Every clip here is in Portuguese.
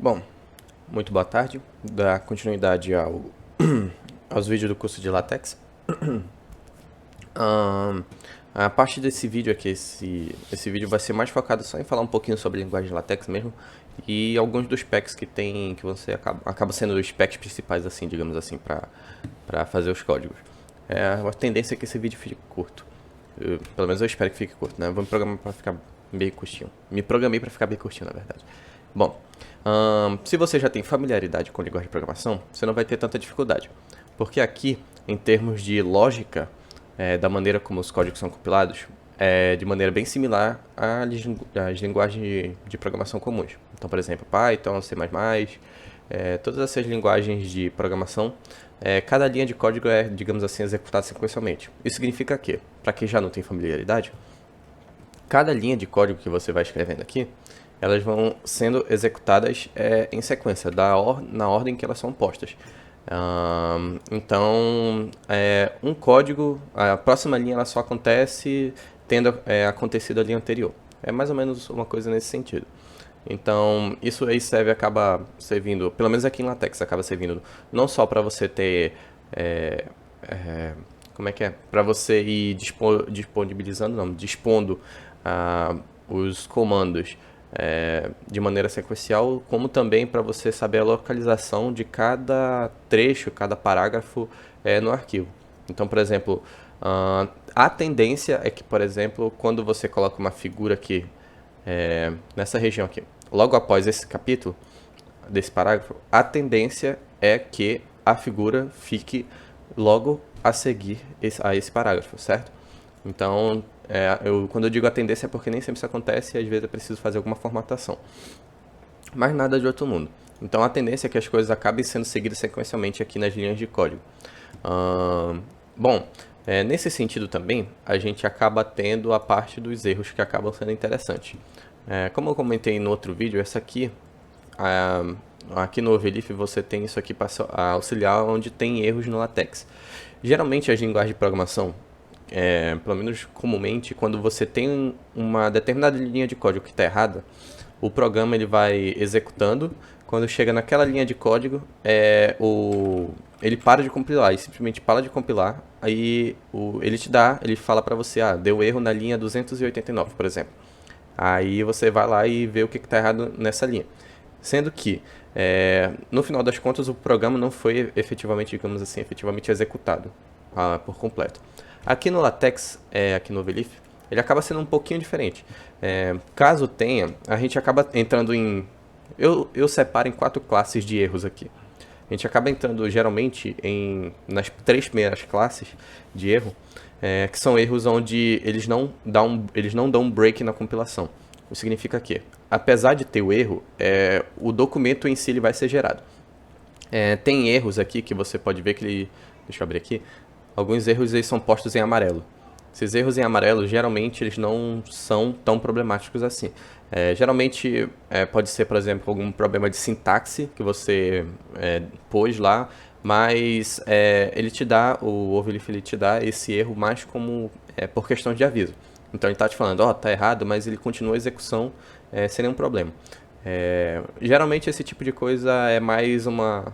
Bom, muito boa tarde. Dar continuidade aos vídeos do curso de LaTeX. A parte desse vídeo aqui, esse vídeo vai ser mais focado só em falar um pouquinho sobre a linguagem de LaTeX mesmo e alguns dos specs que tem, que você acaba sendo os specs principais, assim, digamos assim, para fazer os códigos. A tendência é que esse vídeo fique curto. Pelo menos eu espero que fique curto, né? Eu vou me programar para ficar bem curtinho. Me programei para ficar bem curtinho, na verdade. Bom, se você já tem familiaridade com linguagem de programação, você não vai ter tanta dificuldade. Porque aqui, em termos de lógica, da maneira como os códigos são compilados, é de maneira bem similar às linguagens de programação comuns. Então, por exemplo, Python, C++, todas essas linguagens de programação, cada linha de código é, digamos assim, executada sequencialmente. Isso significa que, para quem já não tem familiaridade, cada linha de código que você vai escrevendo aqui, elas vão sendo executadas em sequência, na ordem que elas são postas. Então, um código, a próxima linha ela só acontece tendo acontecido a linha anterior. É mais ou menos uma coisa nesse sentido. Então, isso aí acaba servindo, pelo menos aqui em LaTeX, acaba servindo não só para você ter, como é que é? Para você ir disponibilizando, não, dispondo os comandos de maneira sequencial, como também para você saber a localização de cada trecho, cada parágrafo no arquivo. Então, por exemplo, a tendência é que, por exemplo, quando você coloca uma figura aqui, nessa região aqui, logo após esse capítulo, desse parágrafo, a tendência é que a figura fique logo a seguir a esse parágrafo, certo? Então, quando eu digo a tendência é porque nem sempre isso acontece e às vezes é preciso fazer alguma formatação. Mas nada de outro mundo. Então, a tendência é que as coisas acabem sendo seguidas sequencialmente aqui nas linhas de código. Bom, nesse sentido também, a gente acaba tendo a parte dos erros que acabam sendo interessantes. Como eu comentei no outro vídeo, essa aqui, aqui no Overleaf você tem isso aqui para auxiliar onde tem erros no LaTeX. Geralmente as linguagens de programação, pelo menos comumente, quando você tem uma determinada linha de código que está errada, o programa ele vai executando. Quando chega naquela linha de código, ele para de compilar, e simplesmente para de compilar. Aí ele fala para você, deu erro na linha 289, por exemplo. Aí você vai lá e vê o que está errado nessa linha. Sendo que, no final das contas, o programa não foi efetivamente, digamos assim, efetivamente executado por completo. Aqui no LaTeX, aqui no Overleaf, ele acaba sendo um pouquinho diferente. Caso tenha, a gente acaba entrando em... Eu separo em 4 classes de erros aqui. A gente acaba entrando geralmente nas 3 primeiras classes de erro, que são erros onde eles não dão um break na compilação. Isso significa que, apesar de ter o erro, o documento em si ele vai ser gerado. Tem erros aqui que você pode ver que ele... Deixa eu abrir aqui. Alguns erros eles são postos em amarelo. Esses erros em amarelo, geralmente, eles não são tão problemáticos assim. Geralmente, pode ser, por exemplo, algum problema de sintaxe que você pôs lá, mas o Overleaf ele te dá esse erro mais como por questão de aviso. Então, ele está te falando, tá errado, mas ele continua a execução sem nenhum problema. Geralmente esse tipo de coisa é mais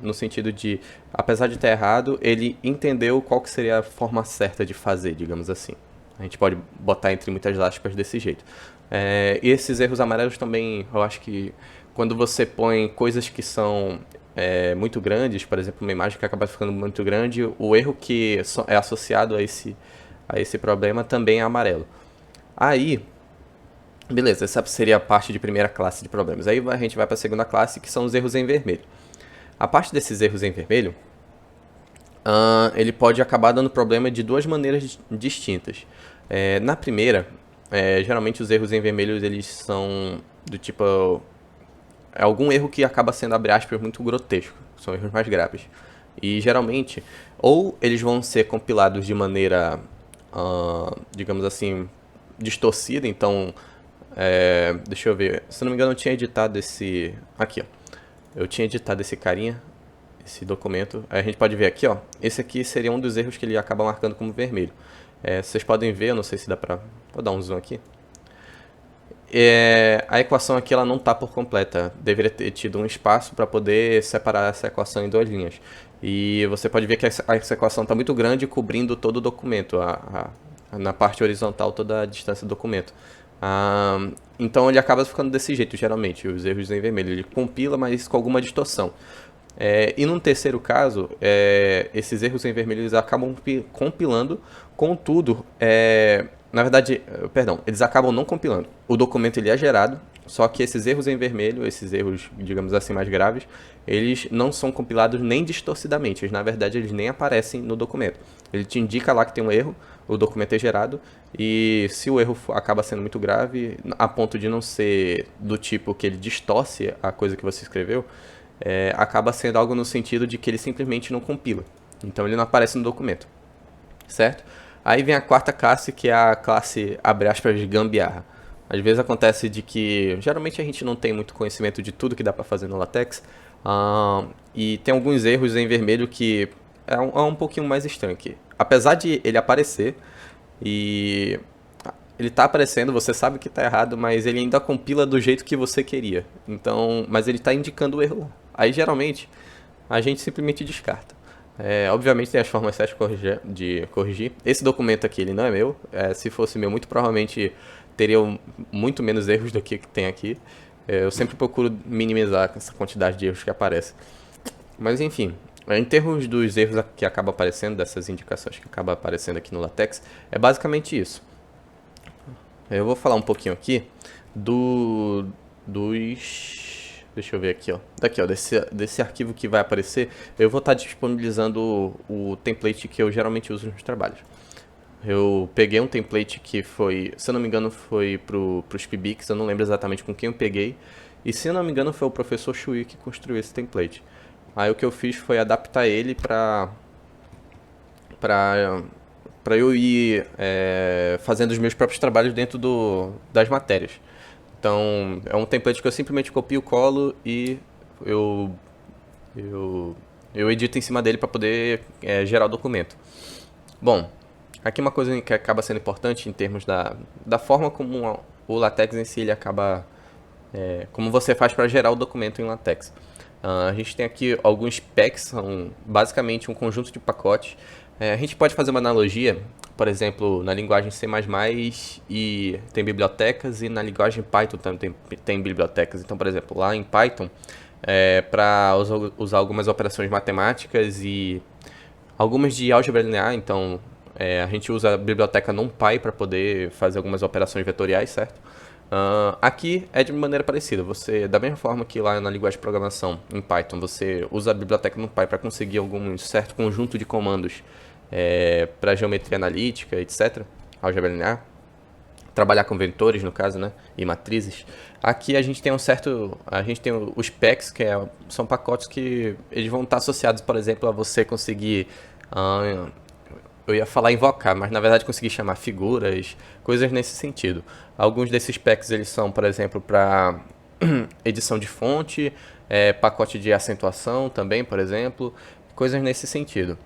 no sentido de, apesar de estar errado, ele entendeu qual que seria a forma certa de fazer, digamos assim. A gente pode botar entre muitas aspas desse jeito. E esses erros amarelos também, eu acho que quando você põe coisas que são muito grandes, por exemplo, uma imagem que acaba ficando muito grande, o erro que é associado a esse problema também é amarelo. Aí, beleza, essa seria a parte de primeira classe de problemas. Aí a gente vai para a segunda classe, que são os erros em vermelho. A parte desses erros em vermelho, ele pode acabar dando problema de 2 maneiras distintas. Na primeira, geralmente os erros em vermelho eles são do tipo... algum erro que acaba sendo, abre aspas, muito grotesco. São erros mais graves. E geralmente, ou eles vão ser compilados de maneira, digamos assim, distorcida. Então, deixa eu ver. Se não me engano, eu tinha editado esse... Aqui, ó. Eu tinha editado esse carinha, esse documento. Aí a gente pode ver aqui, ó. Esse aqui seria um dos erros que ele acaba marcando como vermelho. Vocês podem ver, eu não sei se dá pra... Vou dar um zoom aqui. a equação aqui ela não está por completa. Deveria ter tido um espaço para poder separar essa equação em duas linhas. E você pode ver que essa equação está muito grande, cobrindo todo o documento, na parte horizontal toda a distância do documento. Então ele acaba ficando desse jeito, geralmente, os erros em vermelho. Ele compila, mas com alguma distorção. E num terceiro caso, esses erros em vermelho eles acabam compilando, contudo, na verdade, perdão, eles acabam não compilando. O documento ele é gerado, só que esses erros em vermelho, esses erros, digamos assim, mais graves, eles não são compilados nem distorcidamente. Na verdade, eles nem aparecem no documento. Ele te indica lá que tem um erro, o documento é gerado, e se o erro acaba sendo muito grave, a ponto de não ser do tipo que ele distorce a coisa que você escreveu, acaba sendo algo no sentido de que ele simplesmente não compila. Então ele não aparece no documento, certo? Aí vem a quarta classe, que é a classe, abre aspas, de gambiarra. Às vezes acontece de que, geralmente a gente não tem muito conhecimento de tudo que dá para fazer no LaTeX, e tem alguns erros em vermelho que é um pouquinho mais estranho aqui. Apesar de ele aparecer, e ele está aparecendo, você sabe que está errado, mas ele ainda compila do jeito que você queria. Então, mas ele está indicando o erro lá. Aí geralmente a gente simplesmente descarta. Obviamente tem as formas certas de corrigir. Esse documento aqui ele não é meu. Se fosse meu, muito provavelmente teria muito menos erros do que tem aqui. Eu sempre procuro minimizar essa quantidade de erros que aparece. Mas enfim, em termos dos erros que acabam aparecendo, dessas indicações que acabam aparecendo aqui no LaTeX, é basicamente isso. Eu vou falar um pouquinho aqui dos... Deixa eu ver aqui, ó. Daqui, ó, desse arquivo que vai aparecer, eu vou estar disponibilizando o template que eu geralmente uso nos trabalhos. Eu peguei um template que foi, se eu não me engano, foi para os PBICs, eu não lembro exatamente com quem eu peguei. E se eu não me engano, foi o professor Shui que construiu esse template. Aí o que eu fiz foi adaptar ele para eu ir fazendo os meus próprios trabalhos dentro das matérias. Então, é um template que eu simplesmente copio, colo e eu edito em cima dele para poder gerar o documento. Bom, aqui uma coisa que acaba sendo importante em termos da forma como o LaTeX em si ele acaba... como você faz para gerar o documento em LaTeX. A gente tem aqui alguns packs, são basicamente um conjunto de pacotes. A gente pode fazer uma analogia, por exemplo, na linguagem C++ e tem bibliotecas, e na linguagem Python também tem bibliotecas. Então, por exemplo, lá em Python, para usar algumas operações matemáticas e algumas de álgebra linear, então a gente usa a biblioteca NumPy para poder fazer algumas operações vetoriais, certo? Aqui é de maneira parecida. Você, da mesma forma que lá na linguagem de programação em Python, você usa a biblioteca NumPy para conseguir algum certo conjunto de comandos para geometria analítica, etc. Álgebra linear. Trabalhar com vetores, no caso, né? E matrizes. Aqui a gente tem os packs, que são pacotes que eles vão estar associados, por exemplo, a você conseguir... eu ia falar invocar, mas na verdade conseguir chamar figuras, coisas nesse sentido. Alguns desses packs eles são, por exemplo, para edição de fonte, pacote de acentuação também, por exemplo, coisas nesse sentido.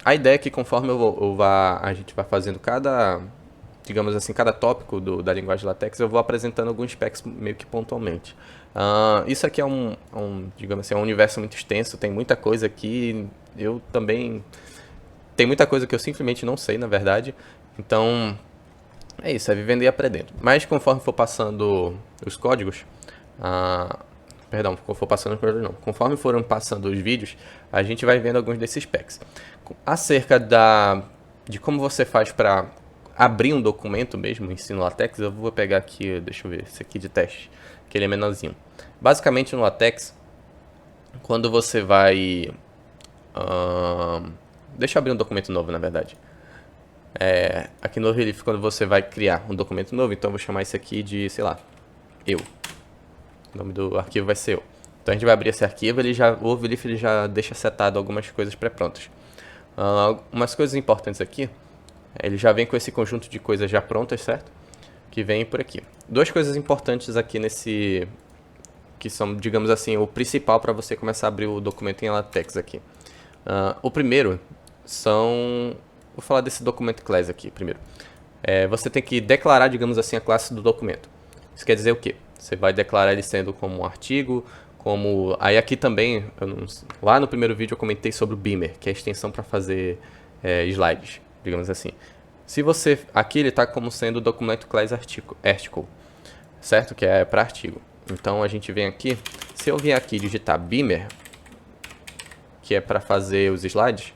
A ideia é que conforme a gente vai fazendo digamos assim, cada tópico da linguagem LaTeX, eu vou apresentando alguns packs meio que pontualmente. Isso aqui digamos assim, é um universo muito extenso, tem muita coisa aqui, tem muita coisa que eu simplesmente não sei, na verdade. Então, é isso, é vivendo e aprendendo. Mas conforme for passando os códigos... Perdão, conforme foram passando os vídeos, a gente vai vendo alguns desses packs. Acerca de como você faz para abrir um documento mesmo, ensino LaTeX, eu vou pegar aqui, deixa eu ver, esse aqui de teste, que ele é menorzinho. Basicamente no LaTeX, quando você vai... deixa eu abrir um documento novo, na verdade. Aqui no Relief, quando você vai criar um documento novo, então eu vou chamar esse aqui de, sei lá, eu. O nome do arquivo vai ser eu. Então a gente vai abrir esse arquivo, o Relief ele já deixa setado algumas coisas pré-prontas. Umas coisas importantes aqui, ele já vem com esse conjunto de coisas já prontas, certo? Que vem por aqui. Duas coisas importantes aqui que são, digamos assim, o principal para você começar a abrir o documento em LaTeX aqui. O primeiro vou falar desse documento class aqui primeiro. você tem que declarar, digamos assim, a classe do documento. Isso quer dizer o quê? Você vai declarar ele sendo como um artigo, como... Aí aqui também, lá no primeiro vídeo eu comentei sobre o Beamer, que é a extensão para fazer slides, digamos assim. Se você... Aqui ele está como sendo o documento class article, certo? Que é para artigo. Então a gente vem aqui, se eu vier aqui digitar Beamer, que é para fazer os slides,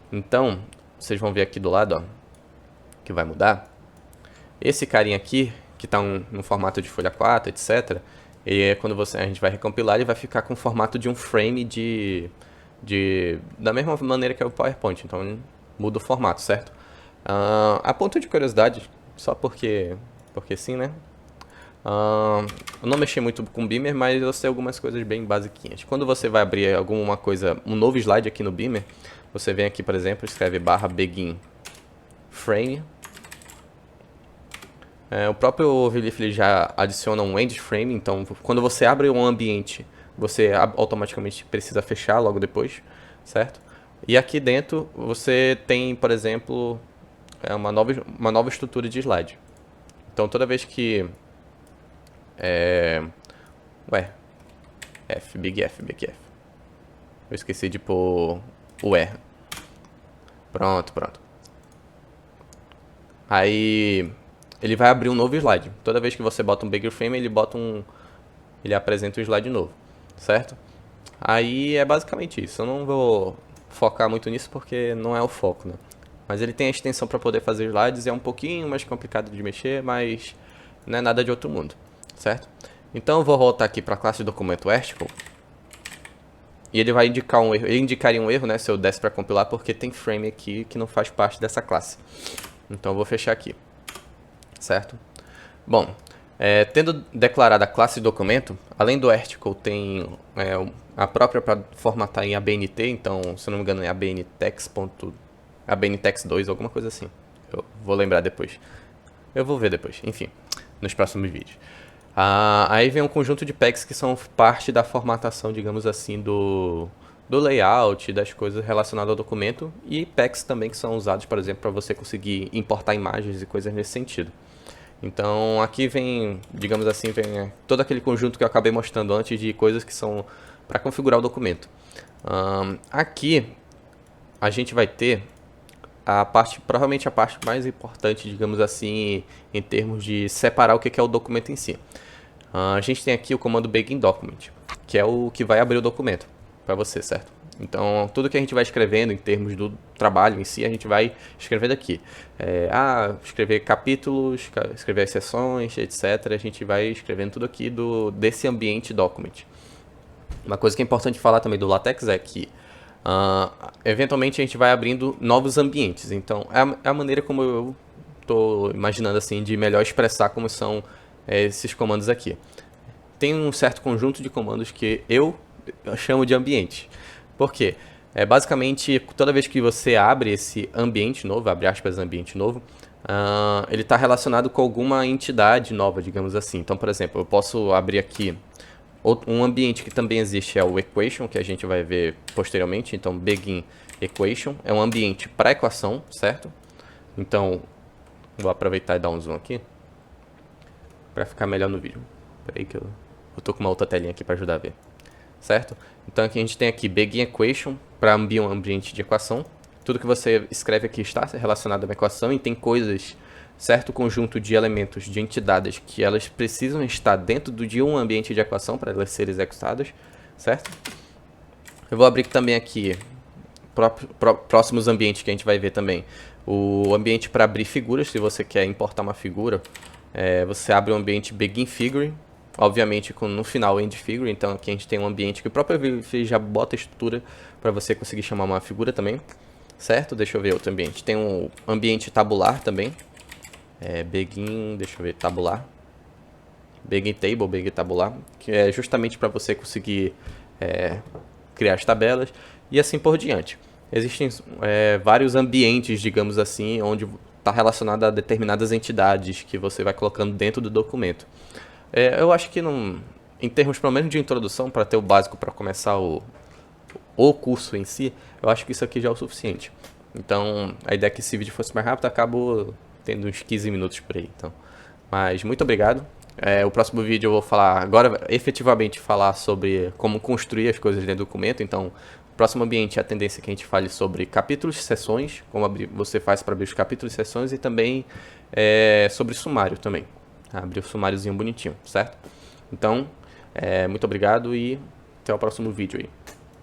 então vocês vão ver aqui do lado, ó, que vai mudar. Esse carinha aqui, que está no formato de folha 4, etc., e quando a gente vai recompilar, ele vai ficar com o formato de um frame da mesma maneira que é o PowerPoint. Então muda o formato, certo? A ponto de curiosidade, só porque sim, né? Eu não mexi muito com o Beamer, mas eu sei algumas coisas bem basiquinhas. Quando você vai abrir alguma coisa, um novo slide aqui no Beamer, você vem aqui, por exemplo, escreve /begin frame. O próprio Overleaf ele já adiciona um end frame, então quando você abre um ambiente, você automaticamente precisa fechar logo depois, certo? E aqui dentro você tem, por exemplo, uma nova estrutura de slide. Então toda vez que... big F. Eu esqueci de pôr o R. Pronto. Aí... ele vai abrir um novo slide. Toda vez que você bota um bigger frame, ele apresenta um slide novo, certo? Aí é basicamente isso. Eu não vou focar muito nisso porque não é o foco, né? Mas ele tem a extensão para poder fazer slides, é um pouquinho mais complicado de mexer, mas não é nada de outro mundo, certo? Então eu vou voltar aqui para a classe documento article. E ele vai indicar um erro. Ele indicaria um erro, né, se eu desse para compilar, porque tem frame aqui que não faz parte dessa classe. Então eu vou fechar aqui. Certo? Bom, tendo declarado a classe documento, além do article tem a própria para formatar em ABNT, então, se eu não me engano é ABNTex2, alguma coisa assim. Eu vou lembrar depois. Eu vou ver depois, enfim, nos próximos vídeos. Aí vem um conjunto de packs que são parte da formatação, digamos assim, do layout, das coisas relacionadas ao documento, e packs também que são usados, por exemplo, para você conseguir importar imagens e coisas nesse sentido. Então aqui vem, digamos assim, vem todo aquele conjunto que eu acabei mostrando antes de coisas que são para configurar o documento. Aqui a gente vai ter provavelmente a parte mais importante, digamos assim, em termos de separar o que é o documento em si. A gente tem aqui o comando begin document, que é o que vai abrir o documento para você, certo? Então, tudo que a gente vai escrevendo em termos do trabalho em si, a gente vai escrevendo aqui. Escrever capítulos, escrever as seções, etc. A gente vai escrevendo tudo aqui desse ambiente document. Uma coisa que é importante falar também do LaTeX é que, eventualmente, a gente vai abrindo novos ambientes. Então, é a maneira como eu estou imaginando assim, de melhor expressar como são esses comandos aqui. Tem um certo conjunto de comandos que eu chamo de ambiente. Por quê? Basicamente, toda vez que você abre esse ambiente novo, abre aspas, ambiente novo, ele está relacionado com alguma entidade nova, digamos assim. Então, por exemplo, eu posso abrir aqui um ambiente que também existe, é o equation, que a gente vai ver posteriormente. Então, begin equation é um ambiente para equação, certo? Então, vou aproveitar e dar um zoom aqui para ficar melhor no vídeo. Espera aí que eu tô com uma outra telinha aqui para ajudar a ver. Certo? Então aqui a gente tem aqui begin equation para um ambiente de equação. Tudo que você escreve aqui está relacionado a uma equação e tem coisas, certo conjunto de elementos, de entidades que elas precisam estar dentro de um ambiente de equação para elas serem executadas, certo? Eu vou abrir também aqui próximos ambientes que a gente vai ver também. O ambiente para abrir figuras, se você quer importar uma figura, você abre o ambiente begin figure. Obviamente no final end figure, então aqui a gente tem um ambiente que o próprio Overleaf já bota a estrutura para você conseguir chamar uma figura também, certo? Deixa eu ver outro ambiente. Tem um ambiente tabular também, begin, deixa eu ver, tabular, begin table, begin tabular, que é justamente para você conseguir criar as tabelas e assim por diante. Existem vários ambientes, digamos assim, onde está relacionado a determinadas entidades que você vai colocando dentro do documento. Eu acho que, em termos pelo menos de introdução, para ter o básico para começar o curso em si, eu acho que isso aqui já é o suficiente. Então, a ideia é que esse vídeo fosse mais rápido, acabo tendo uns 15 minutos por aí. Então. Mas muito obrigado. O próximo vídeo eu vou falar, agora efetivamente falar sobre como construir as coisas dentro do documento. Então, o próximo ambiente é a tendência que a gente fale sobre capítulos, sessões, como você faz para abrir os capítulos e sessões, e também sobre sumário também. Abrir o sumáriozinho bonitinho, certo? Então, muito obrigado e até o próximo vídeo aí.